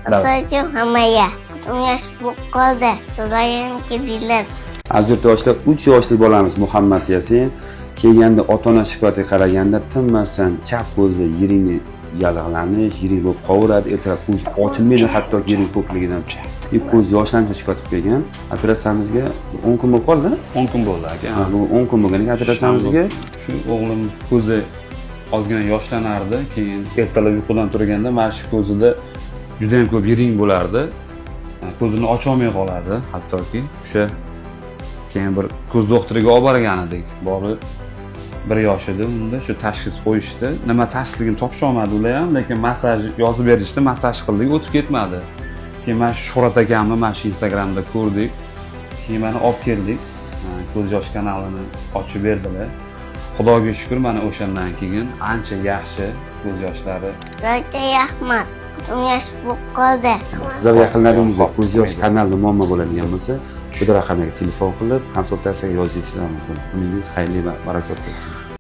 Asacım hamaya. Ko'zim yosh bo'lib qoldi. Xudoyim kelinglar. Aziz yurtdoshlar, 3 yoshli bolamiz Muhammad Yasin kelganda ota-ona shikoyatiga qaraganda tinmasdan chap ko'zi yiringni yallig'lanish, yiring bo'lib qovuradi, ertalab ko'z ochilmaydi, hatto yiring ko'pligidan. Ko'z yoshlanishga shikoyat qilib kelgan. Operatsiyamizga 10 kun bo'lib qoldi. 10 kun bo'ldi aka. Bu 10 kun bo'lganiga operatsiyamizga shu o'g'lim ko'zi ozgina yoshlanardi, keyin ertalab uyqudan turganda mana shu ko'zida juda ham ko'p yiring bo'lardi. Ko'zini ocha olmay qolardi, hattoki o'sha keyin bir ko'z doktoriga olib borgan edik. Borib 1 yosh edi, unda shu tashxis qo'yishdi. Nima tashxisligini topisha olmadi ular ham, lekin massaj yozib berishdi, massaj qildik, o'tib ketmadi. Keyin mana shu Shuhrat akamni mana shu Instagramda ko'rdik. Keyin mana olib keldik. Ko'z yosh kanalini ochib berdilar. Xudoga shukr, mana o'shandan keyin ancha yaxshi ko'z yoshlari. Barcha rahmat. Ko'zim yosh bo'lib qoldi. sizlar yaqinlaringizda ko'z yosh kanalida muammo bo'ladigan bo'lsa, bu raqamga telefon qilib konsultatsiyaga yozishingiz mumkin. Kuningiz xayrli va barakotli bo'lsin.